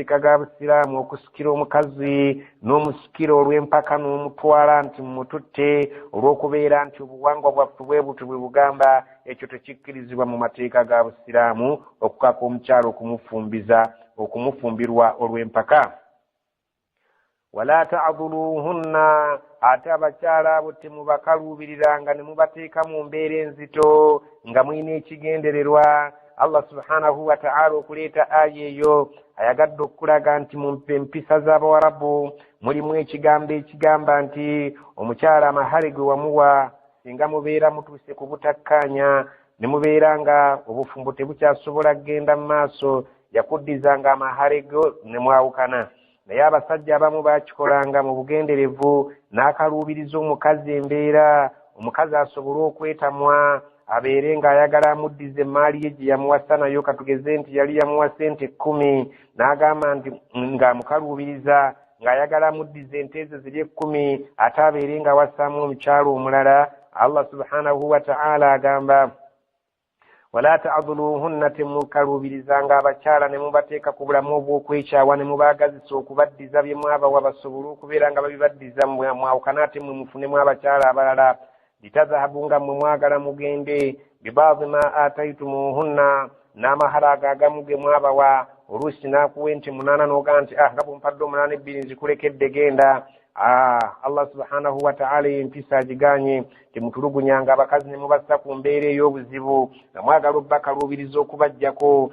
ga Busiraamu okusikira omukazi n'omusikiro olw'empaka n'omutwala nti mututte olw'okubeera nti obuwangwa bwaffe bwe buti bwe bugamba ekyo tekikkirizibwa mu mateeka ga Busiraamu okukaka omukyalo okumufumbirwa olw'empaka. Wala ta'dhuluhunna, ate abakyala abo temubakaluubiriranga ne mubateeka mu mbeera enzito nga mulina ekigendererwa. Allah subhanahu wa ta'ala okuleeta aya eyo ayagadde okulaga nti mu empisa z'Abawarabu mulimu ekigambo ekigamba nti omukyala amahale gwe wamuwa singa mubeera mutuuse ku butakkaanya ne mubeera nga obufumbo tebukyasobola kugenda mu maaso yakuddizanga amahale go ne mwawukana. Naye abasajja abamu baakikolanga mu bugenderevu n'akaluubiriza omukazi embeera omukazi asobole okwetamwa abeere ng'ayagala amuddize emaali ye gye yamuwasa nayo katugeze nti yali yamuwa sente 10 n'agamba nti ng'amukaluubiriza ng'ayagala amuddize ente ezo ziri 10 ate abeere ng'awasaamu omukyalo omulala. Allah subhanahu wa ta'ala agamba wala ta'dhuluhunna, temukaluubirizanga abakyala ne mubateeka ku bulamu obw'okwekyawa ne mubaagazisa okubaddiza bye mwabawa basobole okubeera nga babibaddiza mwawukana ate mwe mufunemu abakyala abalala. Litazahabu nga mwe mwagala mugende bibaadhi ma ataitumuhunna, n'amahara ago agamu ge mwabawa. Oluusi n'akuwa ente 8 n'ogaa nti nga bw'ompadde 8 2 nzikulekedde genda. Allah subhanahu wa ta'ala empisa agiganye. Temutulugunyanga abakazi ne mubassa ku mbeera ey'obuzibu nga mwagala obbakaluubiriza okubajjako.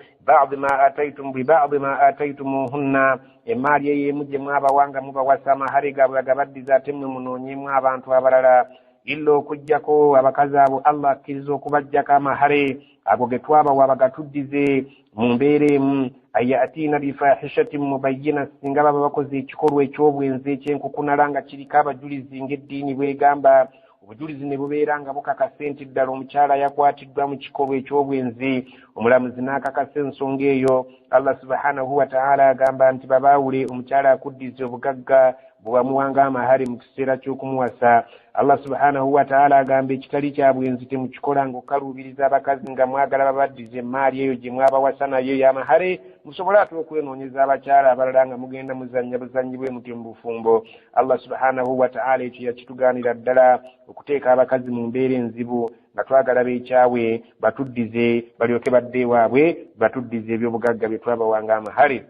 Bibaadhi ma ataitumuhunna, emaali ey'emu gye mwabawa nga mubawasa amahare gaabwe agabaddiza ate mmwe munoonyeemu abantu abalala. Illa okujjako abakazi abo Allah akkiriza okubajjako amahare ago ge twabawa bagatuddize mu mbeera emu. Ayatiina bifahishatin mubayyina, singa baba bakoze ekikolwa eky'obwenzi ekyenkukunala nga kiriko abajulizi ng'eddiini bwegamba. Obujulizi ne bubeera nga bukakasa nti ddala omukyala yakwatiddwa mu kikolwa eky'obwenzi, omulamuzi n'akakasa ensonga eyo. Allah subhanahu wa ta'ala agamba nti babaawule omukyala akuddize obugagga bwe wamuwanga amahare mu kiseera ky'okumuwasa. Allah subhanahu wa ta'ala agamba ekitali kya bwenzi temukikola ng'okaluubiriza abakazi nga mwagala babaddize emaali eyo gye mwabawasa nayo y'amahare musobole ate okwenoonyeza abakyala abalala nga mugenda muzannya buzannyi bwe muti mu bufumbo. Allah subhanahu wa ta'ala ekyo yakitugaanira ddala okuteeka abakazi mu mbeera enzibu nga twagala beekyawe batuddize balyoke badde ewaabwe batuddize ebyobugagga bye twabawanga amahare.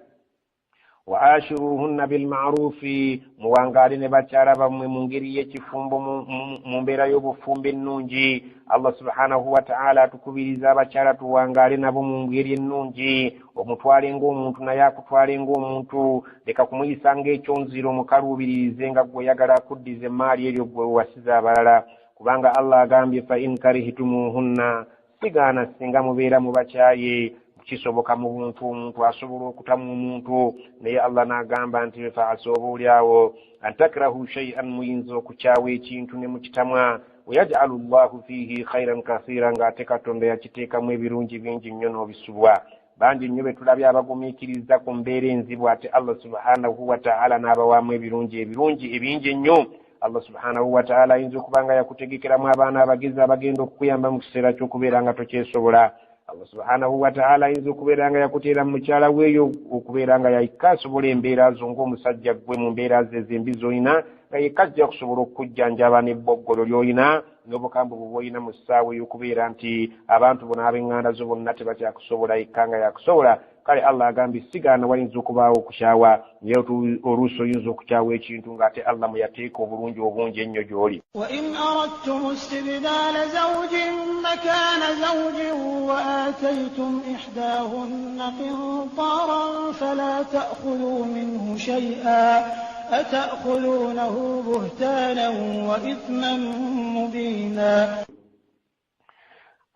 Wa ashiruhunna bil ma'rufi, muwangaale ne bakyala bammwe mu ngeri y'ekifumbo mu mbeera y'obufumbo ennungi. Allah subhanahu wa ta'ala atukubiriza abakyala tuwangaale nabo mu ngeri ennungi. Omutwale ng'omuntu naye akutwale ng'omuntu. Leka kumuyisa ng'ekyonziro mukaluubiririze nga gwe oyagala akuddiza emaali eryo gwe wasiza abalala. Kubanga Allah agambye fa in karihitumuhunna, sigaana singa mubeera mu bakyaye kisoboka mu buntu omuntu asobola okutamu omuntu. Naye Allah n'agamba nti fa asoboolyawo antakrahu shay'an, muyinza okukyawa ekintu ne mukitamwa. Wayaj'alu Allahu fihi khairan kathiran, ng'ate Katonda yakiteekamu ebirungi bingi nnyo n'obisubwa. Bangi nnyo be tulabye abagumiikiriza ku mbeera enzibu ate Allah subhanahu wa ta'ala n'abawaamu ebirungi ebingi ennyo. Allah subhanahu wa ta'ala ayinza okuba nga yakutegekeramu abaana abagezi abagenda okukuyamba mu kiseera ky'okubeera nga tokyesobola. Allah subhanahu wa ta'ala ayinza okubeera nga yakuteera mu mukyala weeyo okubeera nga yayika asobola embeera zo ng'omusajja gwe mu mbeera ze ezembi z'olina, nga yekka ajja kusobola okukujjanjaba n'ebboggolo ly'olina n'obukambwe bw'olina mu ssaawa ey'okubeera nti abantu bona ab'eŋŋanda zo bonna tebakyakusobola, yekka nga yakusobola. Kale Allah agambye sigaana wayinza okubaawo okukyawa, naye oluusi oyinza okukyawa ekintu ng'ate Allah mwe yateeka obulungi obungi ennyo gy'oli. Wa in aradtum istibdaala zawjin makaana zawjin wa aataytum ihdaahunna qintaaran falaa ta'khudhuu minhu shay'an ata'khudhuunahu buhtaanan wa ithman mubiinan.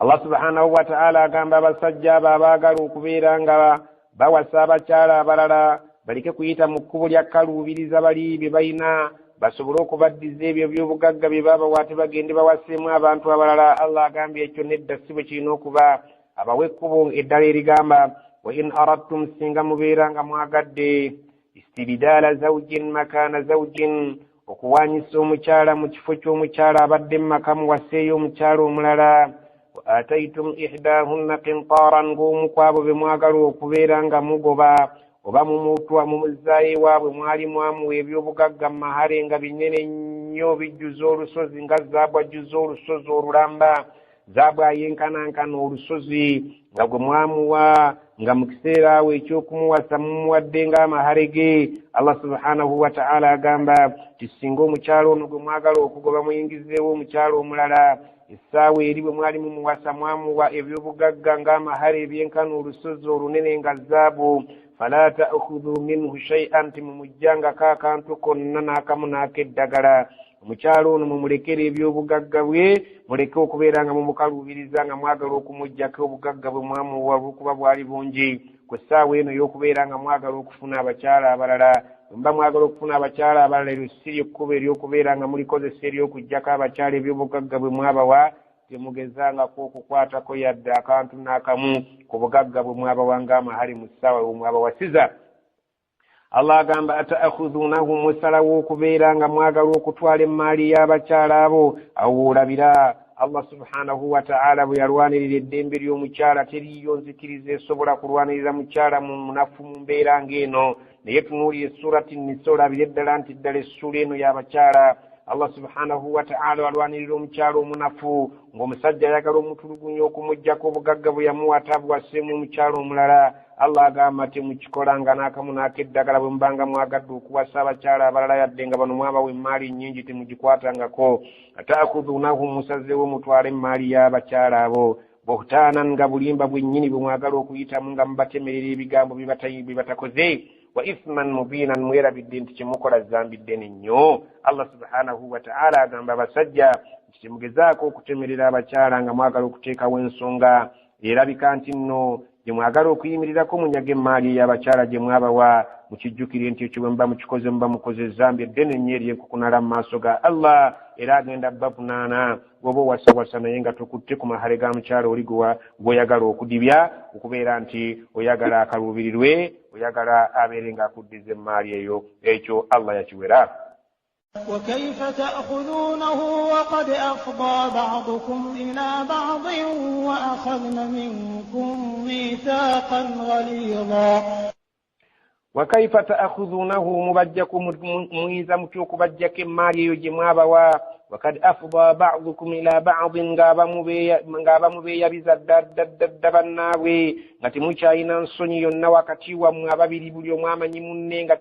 Allah subhanahu wa ta'ala agamba abasajja abo abaagala okubeera nga bawasa abakyala abalala baleke kuyita mu kkubo lya kaluubiriza bali bye balina, basobole okubaddiza ebyo by'obugagga bye babawa ate bagende bawaseemu abantu abalala. Allah agambye ekyo nedda si bwe kirina okuba. Abawe ekkubo eddala erigamba wa in aradtum, singa mubeera nga mwagadde istibdaala zawjin makaana zawjin, okuwanyisa omukyala mu kifo ky'omukyala abadde mu maka muwaseeyo omukyala omulala. Ataitum ihdaahunna qintaaran, ng'omu kwabo be mwagala okubeera nga mugoba oba mu muzaayi waabwe mwali mwamuwa ebyobugagga mahare nga binene nnyo bijjuza olusozi nga zaabu ajjuza olusozi olulamba, zaabu ayenkanankana olusozi nga gwe mwamuwa nga mu kiseera awo ekyokumuwasa mumuwadde ng'amahare ge. Allah subhanahu wa ta'ala agamba ti singa omukyalo ono gwe mwagala okugoba muyingizeewo omukyalo omulala, essaawa eri bwe mwali mumuwasa mwamuwa ebyobugagga ng'amahare ebyenkana olusozi olunene nga zaabu, fala ta'khudhu minhu shay'an, timumujjangako akantu konna n'akamu n'akeddagala. Omukyalo ono mumulekere ebyobugagga bwe, muleke okubeera nga mumukaluubiriza nga mwagala okumuggyako obugagga bwe mwamuwa olw'okuba bwali bungi. Ku ssaawa eno y'okubeera nga mwagala okufuna abakyala abalala, mba mwagala okufuna abakyala abalala, eryo si ly'ekkubo ery'okubeera nga mulikozesa ery'okuggyako abakyala ebyobugagga bwe mwabawa. Temugezangako okukwatako yadde akantu n'akamu ku bugagga bwe mwabawa ng'amahari mu ssaawa bwe mwabawasiza. Allah agamba ata'khudhunahu, musalawo okubeera nga mwagala okutwala emmaali y'abakyala abo. Awo olabira Allah subhanahu wa ta'ala bwe yalwanirira eddembe ly'omukyala, teriyo nzikiriza esobola kulwanirira mukyala munafu mu mbeera ng'eno. Naye tunuulire surati Nisa olabire ddala nti ddala essula eno y'abakyala. Allah subhanahu wa ta'ala walwanirira omukyala omunafu ng'omusajja ayagala omutulugunya okumuggyako obugagga bwe yamuwa atabuwaseemu omukyala omulala. Allah agamba temukikola nga n'akamu n'akeddagala bwe mubanga mwagadde okuwasa abakyala abalala yadde nga bano mwabawa emmaali nnyingi temugikwatangako. Ata'khudhunahu, musazeewo mutwale emmaali y'abakyala abo. Buhtaanan, nga bulimba bwennyini bwe mwagala okuyitamu nga mubatemerera ebigambo bye batakoze. Wa ithman mubinan, mwerabidde nti kyemukola zambi ddene nnyo. Allah subhanahu wa ta'ala agamba abasajja nti temugezaako okutemerera abakyala nga mwagala okuteekawo ensonga erabika nti nno gye mwagala okuyimirirako munyaga emmaali y'abakyala gye mwabawa. Mukijjukire nti ekyo bwe muba mukikoze muba mukoze zambi eddene nnyo ery'enkukunala mu maaso ga Allah, era agenda bavunaana bw'oba owasawasa naye nga tokutte ku mahale ga mukyala oli gw'oyagala okudibya, okubeera nti oyagala akaluubirirwe, oyagala abeere ng'akuddiza emmaali eyo. Ekyo Allah yakiwera. وكيف تأخذونه وقد أفضى بعضكم إلى بعض وأخذن منكم ميثاقا غليظا. وكيف تأخذونه, مبجكم ميزا متوك بجك ماري يجمابوا. وقد أفضى بعضكم إلى بعض, ngaba mubeya bizaddabannaabwe nga temukyalina nsonyi yonna wakati wammwe ababiri, buli omu amanyi munne nga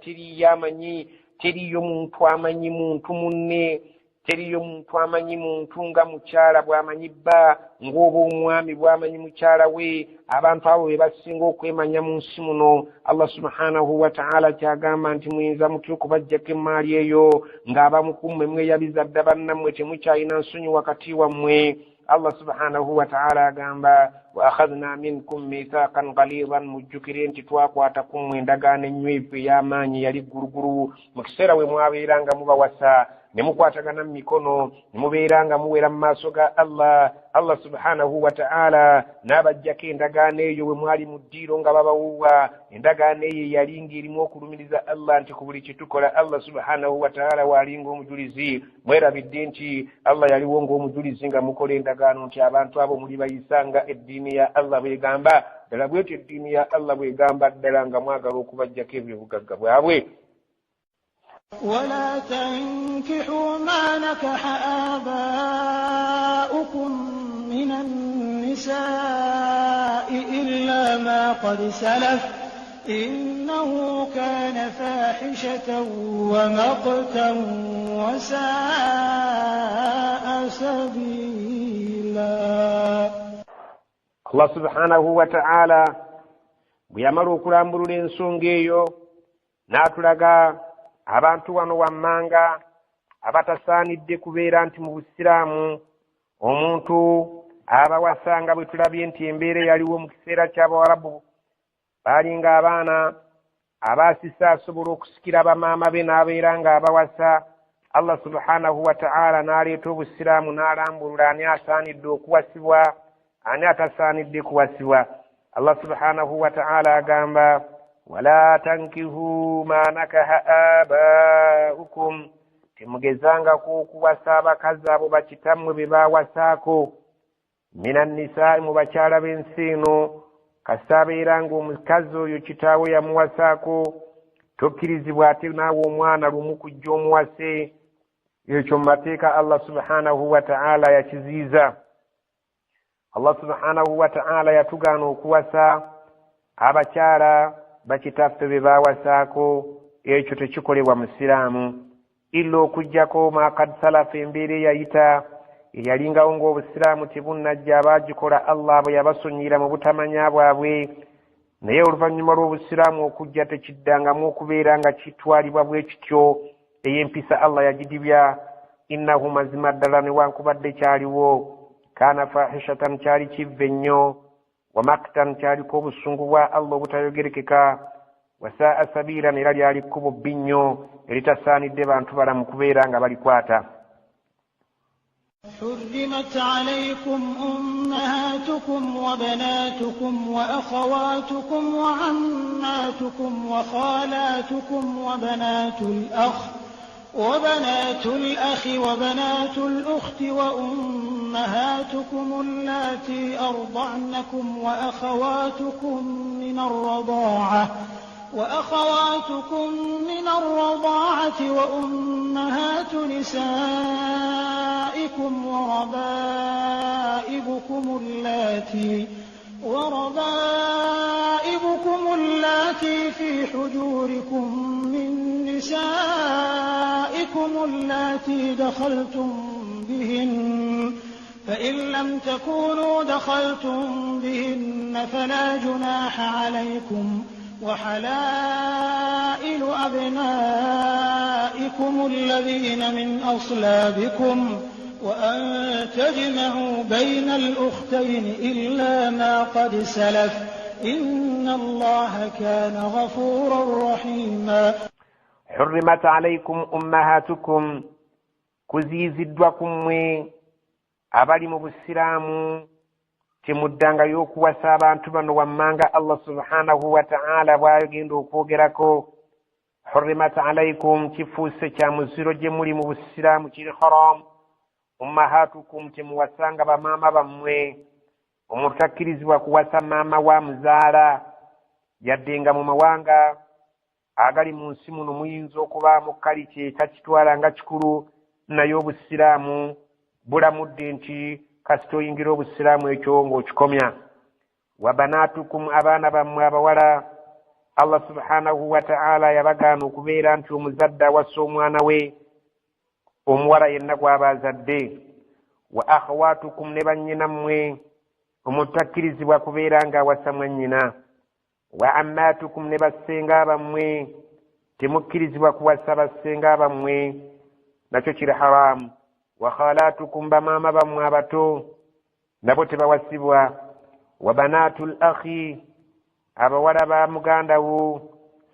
teriyo muntu amanyi muntu munne, teriyo muntu amanyi muntu nga mukyala bw'amanyi bba, ng'oba omwami bw'amanyi mukyala we. Abantu abo be basinga okwemanya mu nsi muno. Allah subhanahu wa ta'ala kyagamba nti muyinza mutya okubaggyako emmaali eyo ng'abamu ku mmwe mweyabiza dda bannammwe temukyalina nsonyi wakati wammwe. Allah subhanahu wa ta'ala agamba wa akhadna minkum mithaqan ghalidan, mujjukire nti twakwata ku mmwe endagaano ennywevu ey'amaanyi yali ggulugulu mu kiseera we mwabeeranga mubawasa ne mukwatagana mu mikono ne mubeeranga muwera mu maaso ga Allah. Allah subhanahu wa ta'ala n'abaggyako endagaano eyo bwe mwali mu ddiiro nga babawuwa. Endagaano eyo yali ng'erimu okulumiriza Allah nti ku buli kye tukola Allah subhanahu wa ta'ala waalinga omujulizi. Mwerabidde nti Allah yaliwo ng'omujulizi nga mukola endagaano nti abantu abo muli bayisanga eddiini ya Allah bw'egamba. Ddala bwetyo eddiini ya Allah bw'egamba ddala nga mwagala okubaggyako ebyobugagga bwabwe. ولا تنكحوا ما نكح آباؤكم من النساء إلا ما قد سلف إنه كان فاحشة ومقتا وساء سبيلا. Allah subhanahu wa ta'ala bwe yamala okulambulula ensonga eyo n'atulaga abantu wano wammanga abatasaanidde kubeera nti mu Busiraamu omuntu abawasanga bwe tulabye nti embeera yaliwo mu kiseera ky'Abawarabu baalinga abaana abaasisa asobola okusikira bamaama be n'abeera ng'abawasa. Allah subhanahu wa ta'ala n'aleeta Obusiraamu n'alambulula ani asaanidde okuwasibwa, ani atasaanidde kuwasibwa. Allah subhanahu wa ta'ala agamba wala tankihu ma nakaha abaukum, temugezangako okuwasa abakazi abo bakitammwe be baawasaako. Minan nisaa, mu bakyala b'ensi eno, kasabeera ng'omukazi oyo kitaawe yamuwasaako tokkirizibwa ate naawe omwana lumu kujja omuwase. Ekyo mu mateeka Allah subhanahu wa ta'ala yakiziiza. Allah subhanahu wa ta'ala yatugaana okuwasa abakyala bakitaffe be baawasaako. Ekyo tekikolebwa mu Siraamu illa okuggyako makad salafa embeera eyayita eyalingawo ng'Obusiraamu tebunnajja abaagikola Allah bwe yabasonyira mu butamanya bwabwe. Naye oluvannyuma lw'Obusiraamu okujja tekiddangamu okubeera nga kitwalibwa bwe kityo. Ey'empisa Allah yagidibya. Innahu mazima ddala newankubadde kyaliwo kaana fahishatan kyali kivve nnyo wa maktan kyaliko obusungu bwa Allah obutayogerekeka wasaa sabiira era lyali kkubo bbi nnyo eritasaanidde bantu balamu kubeera nga balikwata. حرمت عليكم أمهاتكم وبناتكم وأخواتكم وعماتكم وخالاتكم وبنات الأخ وبنات الأخت وأمهاتكم اللاتي أرضعنكم وأخواتكم من الرضاعة وأمهات نسائكم وربائبكم اللاتي في حجوركم من نسائكم اللاتي دخلتم بهن فإن لم تكونوا دخلتم بهن فلا جناح عليكم وحلائل أبنائكم الذين من أصلابكم وأن تجمعوا بين الأختين إلا ما قد سلف إن الله كان غفورا رحيما. حرمت عليكم أمهاتكم كزيزدوكم abali mu Busiraamu temuddangayo okuwasa abantu bano wammanga Allah subhanahu wa ta'ala bw'agenda okwogerako. Hurrimat alaykum kifuuse kya muziro gye muli mu Busiraamu kiri haram. Ummahatukum temuwasanga bamaama bammwe. Omuntu takkirizibwa kuwasa maama wa muzaala yadde nga mu mawanga agali mu nsi muno muyinza okubaamu kaliki ekakitwala nga kikulu naye Obusiraamu bulamudde nti kasita oyingira Obusiraamu ekyo ng'okikomya. Wa banaatukum abaana bammwe abawala Allah subhanahu wa ta'ala yabagaana okubeera nti omuzadde awasa omwana we omuwala yenna gw'aba azadde. Wa akhawatukum ne bannyinammwe omuntu takkirizibwa kubeera ng'awasa mwannyina. Wa ammatukum ne bassenga bammwe temukkirizibwa kuwasa bassenga bammwe nakyo kiri haramu. Wa khalatukum bamaama bammwe abato nabo tebawasibwa. Wa banatul akhi abawala ba muganda wo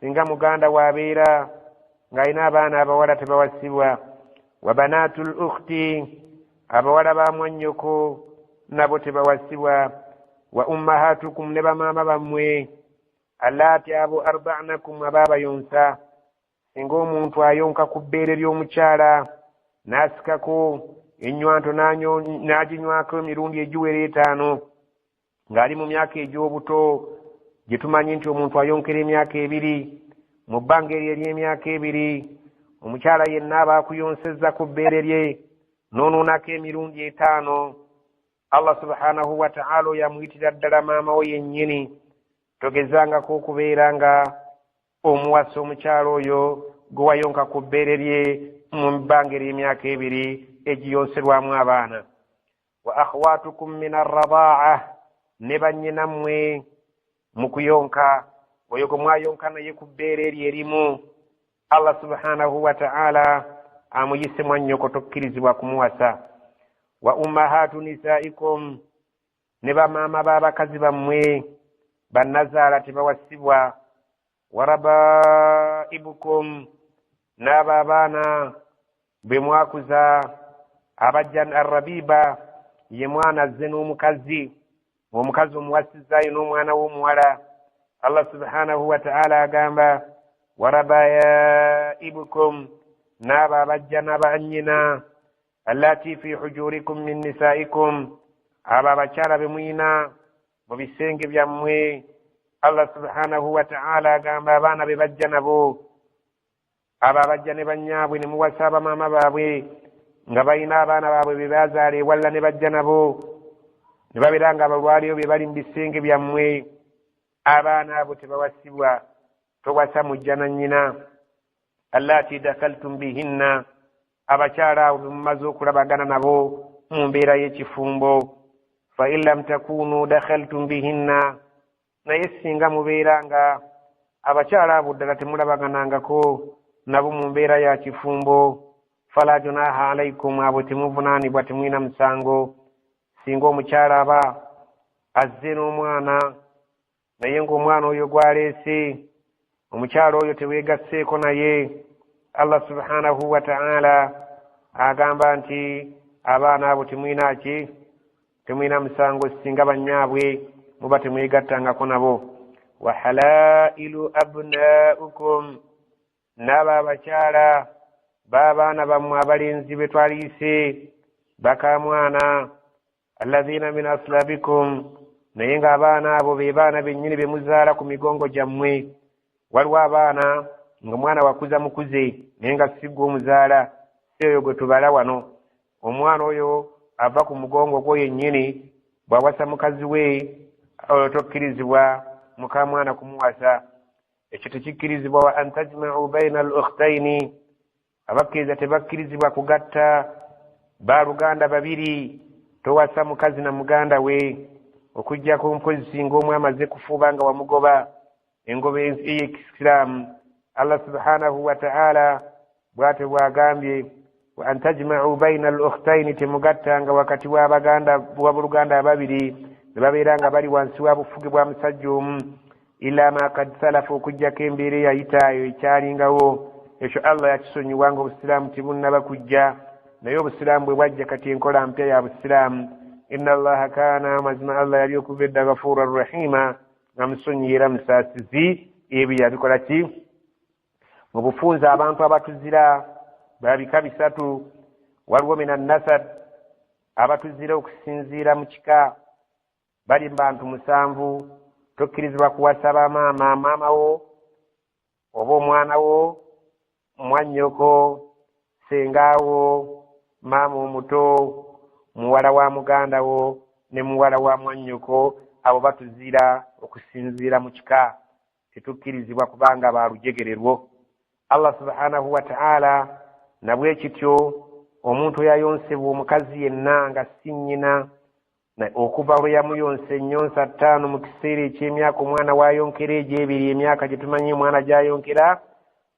singa muganda wo abeera ng'alina abaana abawala tebawasibwa. Wa banatul ukhti abawala ba mwannyoko nabo tebawasibwa. Wa ummahatukum ne bamaama bammwe allati abo arda'nakum ababayonsa. Singa omuntu ayonka ku bbeere ly'omukyala n'asikako ennywanto n'aginywako emirundi egiwera 5 ng'ali mu myaka egy'obuto gye tumanyi nti omuntu ayonkera emyaka 2 mu bbanga eryo ery'emyaka 2 omukyala yenna aba akuyonsezza ku bbeere lye n'onoonako emirundi 5 Allah subhanahu wa ta'ala yamuyitira ddala maama we yennyini. Togezangako okubeera nga omuwasa omukyala oyo gwe wayonka ku bbeere lye mu bbanga ery'emyaka 2 egiyonserwamu abaana. Wa akhwatukum min arradaa'a ne bannyinammwe mu kuyonka oyo gwe mwayonka naye ku bbeere eryo erimu Allah subhanahu wa ta'ala amuyise mwannyoko tokkirizibwa kumuwasa. Wa ummahatu nisaikum ne bamaama b'abakazi bammwe bannazaala tebawasibwa. Wa rabaibukum n'abo abaana be mwakuza abajja arrabiba ye mwana azze n'omukazi omukazi omuwasizaayo n'omwana w'omuwala. Allah subhanahu wa ta'ala agamba wa rabaibukum n'abo abajja n'abannyina allati fi hujurikum min nisaikum abo abakyala be muyina mu bisenge byammwe. Allah subhanahu wa ta'ala agamba abaana be bajja nabo abo abajja ne bannyaabwe ne muwasa abamaama baabwe nga balina abaana baabwe be baazaala ewalla ne bajja nabo ne babeera nga abalwaliyo be bali mu bisenge byammwe. Abaana abo tebawasibwa, towasa mujja na nnyina. allati dakaltum bihinna, abakyala abo bemumaze okulabagana nabo mu mbeera y'ekifumbo. fa in lam takunu dakhaltum bihinna, naye singa mubeera nga abakyala abo ddala temulabaganangako nabo mu mbeera ya kifumbo, fala junaha alaikum, abo temuvunaanibwa, temulina musango. Singa omukyala aba azze n'omwana naye ng'omwana oyo gwaleese, omukyala oyo teweegasseeko naye, Allah subhanahu wa ta'ala agamba nti abaana abo temulina ki, temulina musango singa bannyaabwe muba temwegattangako nabo. wa halailu abnaukum, n'abo abakyala b'abaana bammwe abalenzi be twaliise bakamwana, alladhina min aslabikum, naye ng'abaana abo be baana bennyini be muzaala ku migongo gyammwe. Waliwo abaana ng'omwana wakuza mukuze naye nga si gwe omuzaala, si oyo gwe tubala wano. Omwana oyo ava ku mugongo gwo yennyini, bw'awasa mukazi we tokkirizibwa mukamwana kumuwasa. Ekyo tekikkirizibwa. wa an tajma'u baina al-ukhtaini, abakkiriza tebakkirizibwa kugatta baaluganda babiri. Towasa mukazi na muganda we okujjako mpozi singa omwe amaze kufuuba nga wamugoba engoba ey'ekisiraamu. Allah subhanahu wa ta'ala bw'ate bw'agambye wa an tajma'u baina al-ukhtaini, temugattanga wakati w'abaluganda ababiri ne babeera nga bali wansi wa bufuge bwa musajja omu, illa ma kad salafa, okujjako embeera eyayitaayo ekyalingawo. Ekyo Allah yakisonyiwanga obusiraamu tebunnaba kujja, naye obusiraamu bwe bwajja kati enkola mpya ya busiraamu. inna allaha kaana, mazima Allah yali okuva edda ghafuuran rahima, nga musonyi era musaasizi ebyo yabikola ki. Mu bufunza abantu abatuzira babika bisatu. Waliwo mina nasab, abatuzira okusinziira mu kika, bali bantu 7. Tokkirizibwa kuwasa bamaama, maama wo oba omwana wo, mwannyoko, sengaawo, maama omuto, muwala wa muganda wo ne muwala wa mwannyoko. Abo batuzira okusinziira mu kika, tetukkirizibwa kubanga baalujegererwo. Allah subhanahu wa ta'ala nabwe kityo omuntu yayonsebwa omukazi yenna nga si nnyina, okuva lwe yamuyonsa ennyonsa 5 mu kiseera eky'emyaka omwana wayonkera egy'ebiri, emyaka gye tumanyi omwana gy'ayonkera,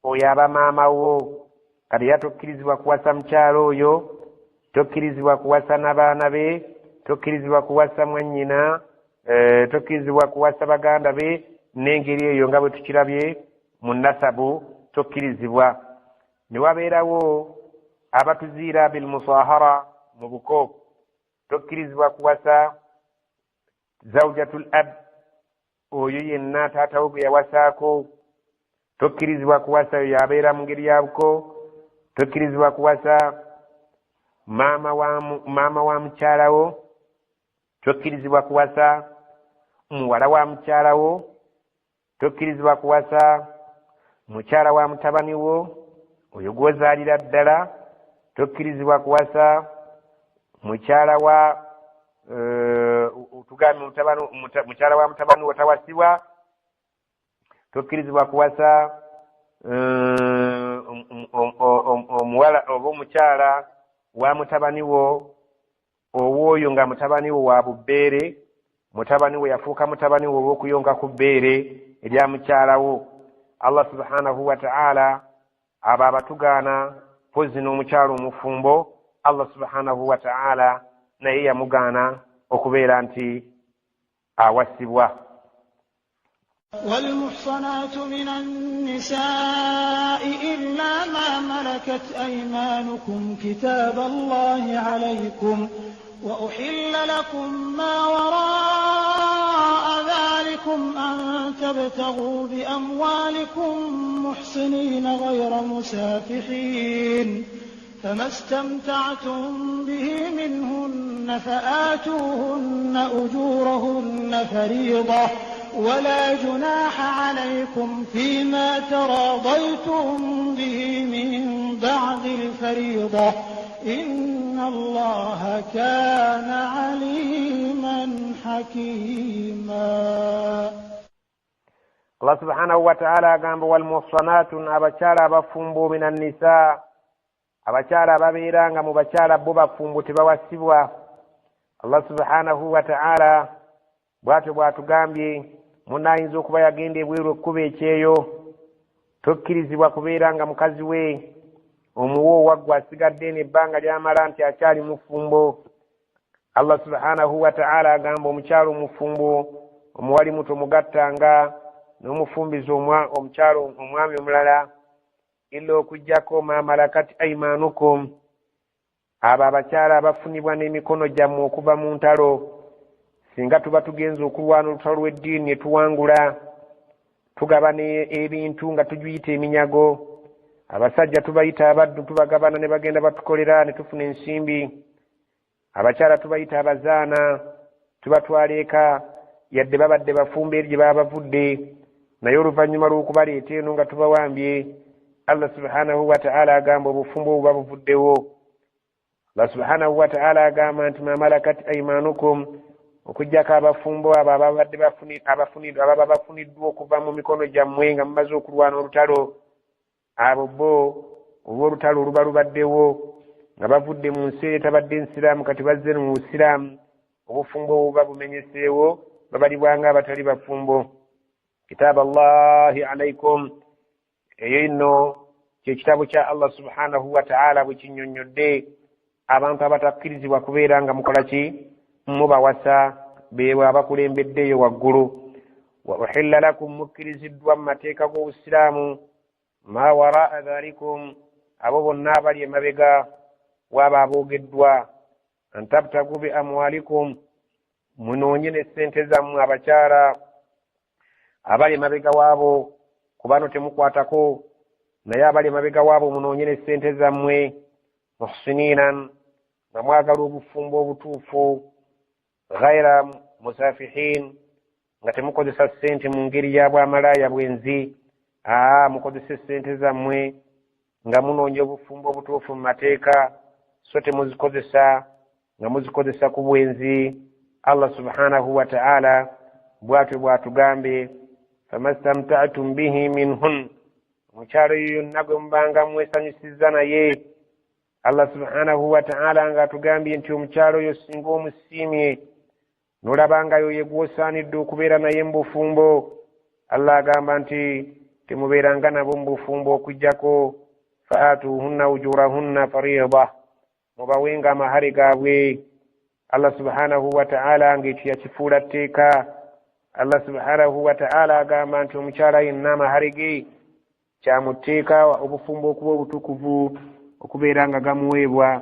oyo aba maama wo. Kati era tokkirizibwa kuwasa mukyalo oyo, tokkirizibwa kuwasa n'abaana be, tokkirizibwa kuwasa mwannyina, tokkirizibwa kuwasa baganda be, n'engeri eyo nga bwe tukirabye mu nasabu tokkirizibwa. Ne wabeerawo abatuziira bil musahara, mu buko, tokkirizibwa kuwasa zawjatul ab, oyo yenna taatawo gwe yawasaako. Tokkirizibwa kuwasa oyo abeera mu ngeri ya buko. Tokkirizibwa kuwasa maama wa mukyalawo. Tokkirizibwa kuwasa muwala wa mukyalawo. Tokkirizibwa kuwasa mukyala wa mutabani wo, oyo gw'ozaalira ddala. Tokkirizibwa kuwasa mukyala wa tugambe mukyala wa mutabani wo tawasibwa. Tokkirizibwa kuwasa omuwala oba omukyala wa mutabani wo, ow'oyo nga mutabani wo wa bubbeere, mutabani wo yafuuka mutabani wo olw'okuyonka ku bbeere erya mukyala wo. Allah subhanahu wa ta'ala abo abatugaana pozi n'omukyala omufumbo, Allah subhanahu wa ta'ala naye yamugaana okubeera nti awasibwa. والمحصنات من النساء إلا ما ملكت أيمانكم كتاب الله عليكم وأحل لكم ما وراء ذلكم أن تبتغوا بأموالكم محصنين غير مسافحين فما استمتعتم به منهن فآتوهن أجورهن فريضة ولا جناح عليكم فيما تراضيتم به من بعد الفريضة إن الله كان عليما حكيما. الله سبحانه وتعالى قام والمحصنات أبشار بفنبو من النساء أبشار ببيران مبشار بفنبو تبواسبوا. الله سبحانه وتعالى bwatu gambye munayinza okuba yagenda ebweru okuba ekyeyo tokkirizibwa kubeera nga mukazi we omuwo waggwa asigadde n'ebbanga ly'amala nti akyali mufumbo. Allah subhanahu wa ta'ala agamba omukyalo omufumbo omuwali muto mugattanga n'omufumbizi omukyalo omwami omulala illa okuggyako ma malakat aymanukum, abo abakyala abafunibwa n'emikono gyammwe okuva mu ntalo. Singa tuba tugenza okulwana olutalo lw'eddiini ne tuwangula tugabana ebintu nga tugiyita eminyago, abasajja tubayita abaddu tubagabana ne bagenda batukolera ne tufuna ensimbi, abakyala tubayita abazaana tubatwala eka yadde babadde bafumba eri gye baba bavudde, naye oluvannyuma lw'okubaleeta eno nga tubawambye. Allah subhanahu wa ta'ala agamba obufumbo obuba buvuddewo. Allah subhanahu wa ta'ala agamba nti ma malakat aymanukum, okujjako abafumbo abo ababadde bafuniddwa okuva mu mikono gyammwe nga mumaze okulwana olutalo, abo bo olw'olutalo oluba lubaddewo nga bavudde mu nsi etabadde ensiraamu kati bazze mu busiraamu, obufumbo buba bumenyeseewo, babalibwanga abatali bafumbo. Kitaaba Allahi alaikum, eyo nno kyekitabo kya Allah subhanahu wa ta'ala bwe kinnyonnyodde abantu abatakkirizibwa kubeera nga mukola ki mubawasa beewe abakulembeddeyo waggulu. Wa uhilla lakum, mukkiriziddwa mu mateeka g'obusiraamu ma waraa dhalikum, abo bonna abali emabega waaba aboogeddwa, an tabtagu bi amwalikum, munoonye n'essente zammwe abakyala abali emabega waabo, kubano temukwatako, naye abali emabega waabo munoonye n'essente zammwe, muhsiniinan, nga mwagala obufumbo obutuufu, ghaira musafihin, nga temukozesa ssente mu ngeri ya bwamalaaya bwenzi, mukozesa ssente zammwe nga munoonya obufumbo obutuufu mu mateeka, so temuzikozesa nga muzikozesa ku bwenzi. Allah subhanahu wa ta'ala bwatyo bwatugambe famastamta'tum bihi minhun, omukyalo yonna gwe mubanga mwesanyusiza naye. Allah subhanahu wa ta'ala nga atugambye nti omukyalo oyo singa omusiimye n'olabangayo ye gw'osaanidde okubeera naye mu bufumbo, Allah agamba nti temubeeranga nabo mu bufumbo okuggyako faatuhunna ujurahunna fariida, mubawenga amahare gaabwe. Allah subhanahu wa ta'ala ng'ekyo yakifuula tteeka. Allah subhanahu wa ta'ala agamba nti omukyala yenna amahare ge kyamutteeka obufumbo okuba obutukuvu okubeera nga gamuweebwa.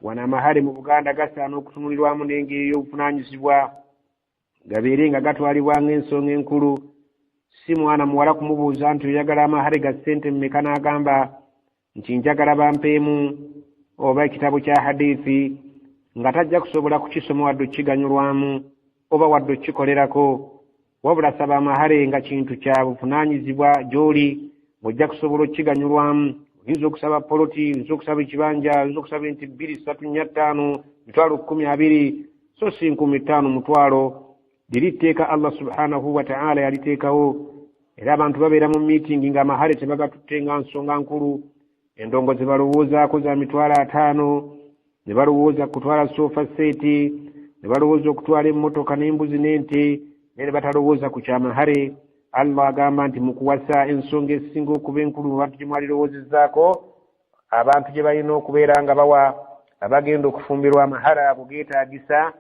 Wana amahare mu Buganda gasaana okutunulirwamu n'engeri y'obuvunaanyizibwa, gabeere nga gatwalibwa ng'ensonga enkulu. Si mwana muwala kumubuuza nti oyagala amahare ga ssente mmeka n'agamba nti njagala bampeemu, oba ekitabo kya hadithi, nga tajja kusobola kukisoma wadde okiganyulwamu oba wadde okikolerako, wabula saba amahare nga kintu kya buvunaanyizibwa gy'oli, ng'ojja kusobola okiganyulwamu. Oyinza okusaba poloti, oyinza okusaba ekibanja, oyinza okusaba enti 2, 3, 4, 5, mitwalo 10, so si 15 mutwalo. Liri tteeka Allah subhanahu wa ta'ala yaliteekawo, era abantu babeera mu meeting nga amahare tebagatutte nga nsonga nkulu. Endongo ze balowoozaako za mitwalo 5, ne balowooza kutwala sofa seti, ne balowooza okutwala emmotoka n'embuzi n'ente, ne batalowooza ku kyamahare. Allah agamba nti mu kuwasa ensonga esinga okuba enkulu mu bantu gye mwalirowoozezzaako, abantu gye balina okubeera nga bawa abagenda okufumbirwa amahare ago geetaagisa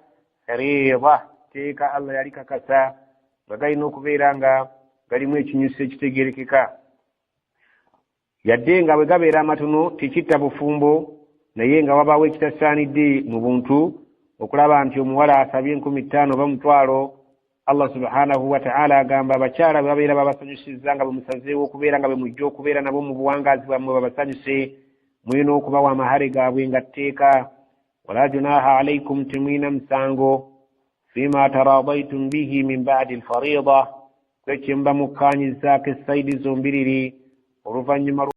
fariida, teeka Allah yali kakasa nga galina okubeera nga galimu ekinyusi ekitegeerekeka. Yadde nga bwe gabeera amatono tekitta bufumbo, naye nga wabaawo ekitasaanidde mu buntu okulaba nti omuwala asabye 15 oba mutwalo. Allah subhanahu wa ta'ala agamba abakyala babeera babasanyusizza nga bamusazeewo okubeera nga bwe mujja okubeera nabo mu buwangaazi bwammwe babasanyuse, mwino okubawa amahare gaabwe nga tteeka. Wala junaha alaykum timwina musango fima taradaitum bihi min ba'di alfarida kwekye mba mukkaanyizaako essaidi zombiriri oluvannyuma